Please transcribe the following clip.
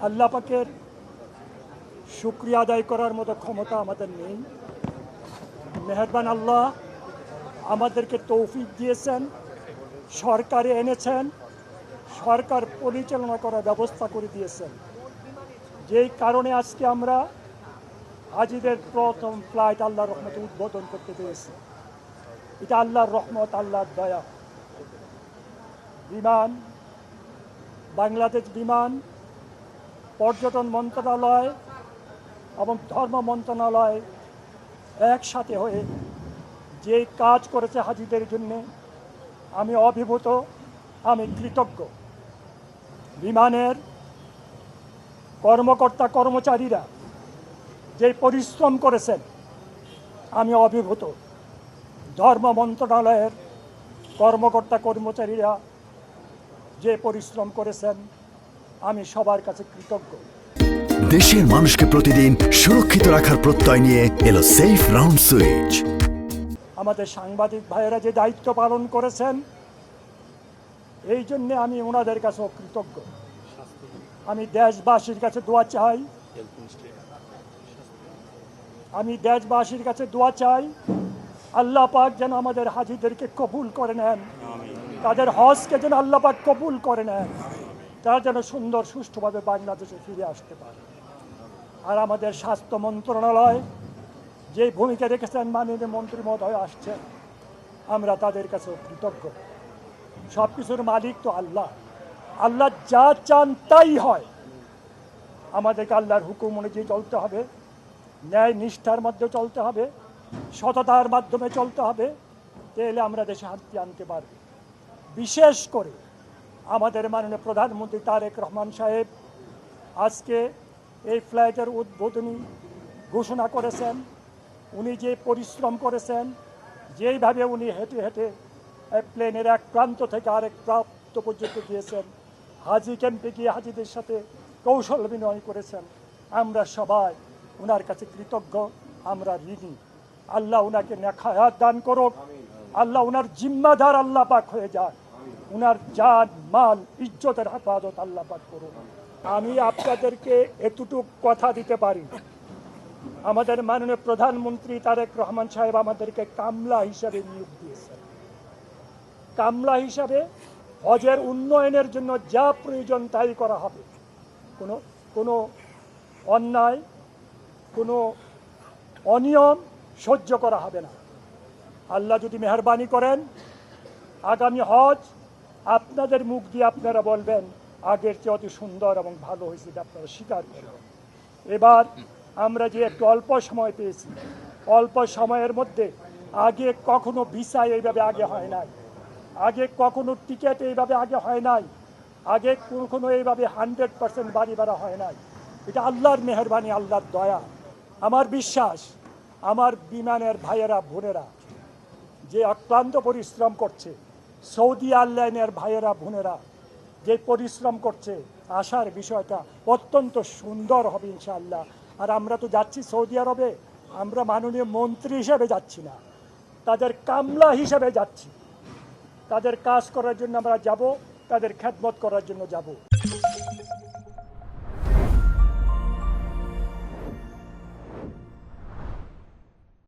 আল্লাহ পাকের শুকরিয়া আদায় করার মতো ক্ষমতা আমাদের নেই। মেহেরবান আল্লাহ আমাদেরকে তৌফিক দিয়েছেন, সরকারে এনেছেন, সরকার পরিচালনা করার ব্যবস্থা করে দিয়েছেন, যেই কারণে আজকে আমরা হাজিদের প্রথম ফ্লাইট আল্লাহর রহমতে উদ্বোধন করতে পেরেছি। এটা আল্লাহর রহমত, আল্লাহর দয়া। বিমান, বাংলাদেশ বিমান, পর্যটন মন্ত্রণালয় এবং ধর্ম মন্ত্রণালয় একসাথে হয়ে যে কাজ করেছে হাজিদের জন্যে, আমি অভিভূত, আমি কৃতজ্ঞ। বিমানের কর্মকর্তা কর্মচারীরা যে পরিশ্রম করেছেন, আমি অভিভূত। ধর্ম মন্ত্রণালয়ের কর্মকর্তা কর্মচারীরা যে পরিশ্রম করেছেন, আমি সবার কাছে কৃতজ্ঞ। দেশের মানুষকে প্রতিদিন সুরক্ষিত রাখার প্রত্যয় নিয়ে এলো সেফ রাউন্ড সুইচ। আমাদের সাংবাদিক ভাইয়েরা যে দায়িত্ব পালন করেছেন, এই জন্যে আমি ওনাদের কাছেও কৃতজ্ঞ। আমি দেশবাসীর কাছে দোয়া চাই, আল্লাহ পাক যেন আমাদের হাজিদেরকে কবুল করে নেন, তাদের হজকে যেন আল্লাহ পাক কবুল করে নেন, তারা যেন সুন্দর সুষ্ঠুভাবে বাংলাদেশে ফিরে আসতে পারে। আর আমাদের স্বাস্থ্য মন্ত্রণালয় যে ভূমিকা রেখেছেন, মাননীয় মন্ত্রী মহোদয় আসছেন, আমরা তাদের কাছেও কৃতজ্ঞ। সব কিছুর মালিক তো আল্লাহ, আল্লাহ যা চান তাই হয়। আমাদেরকে আল্লাহর হুকুম অনুযায়ী চলতে হবে, ন্যায় নিষ্ঠার মধ্যে চলতে হবে, সততার মাধ্যমে চলতে হবে, তাহলে আমরা দেশে শান্তি আনতে পারব। বিশেষ করে আমাদের মাননীয় প্রধানমন্ত্রী তারেক রহমান সাহেব আজকে এই ফ্লাইটের উদ্বোধনী ঘোষণা করেছেন। উনি যে পরিশ্রম করেছেন, যেইভাবে উনি হেঁটে হেঁটে প্লেনের এক প্রান্ত থেকে আরেক প্রান্ত পর্যন্ত গিয়েছেন, হাজি ক্যাম্পে গিয়ে হাজিদের সাথে কৌশল বিনিময় করেছেন, আমরা সবাই ওনার কাছে কৃতজ্ঞ, আমরা ঋণী। আল্লাহ ওনাকে নেক হায়াত দান করুক, আল্লাহ ওনার জিম্মাদার আল্লাহ পাক হয়ে যান, ওনার জান মাল ইজ্জতের হেফাজত আল্লাহ পাক করুন। আমি আপনাদেরকে এতটুকু কথা দিতে পারি, আমাদের মাননীয় প্রধানমন্ত্রী তারেক রহমান সাহেব আমাদেরকে কামলা হিসাবে নিয়োগ দিয়েছেন। কামলা হিসাবে হজের উন্নয়নের জন্য যা প্রয়োজন তাই করা হবে। কোনো অন্যায়, কোনো অনিয়ম সহ্য করা হবে না। আল্লাহ যদি মেহেরবানি করেন, আগামী হজ আপনাদের মুখ দিয়ে আপনারা বলবেন আগের চেয়ে অতি সুন্দর এবং ভালো হয়েছে, আপনারা স্বীকার করবেন। এবার আমরা যে একটু অল্প সময় পেয়েছি, অল্প সময়ের মধ্যে আগে কখনো ভিসা এইভাবে আগে হয় নাই, আগে কখনো টিকিট এইভাবে আগে হয় নাই, আগে কখনো এইভাবে 100% বাড়ি ভাড়া হয় নাই। এটা আল্লাহর মেহেরবানি, আল্লাহর দয়া। আমার বিশ্বাস, আমার বিমানের ভাইয়েরা বোনেরা যে অক্লান্ত পরিশ্রম করছে, সৌদি এয়ারলাইনের ভাইয়েরা বোনেরা যে পরিশ্রম করছে, আসার বিষয়টা অত্যন্ত সুন্দর হবে ইনশাআল্লাহ। আর আমরা তো যাচ্ছি সৌদি আরবে, আমরা মাননীয় মন্ত্রী হিসেবে যাচ্ছি না, তাদের কামলা হিসেবে যাচ্ছি। তাদের কাজ করার জন্য আমরা যাব, তাদের খেদমত করার জন্য যাব।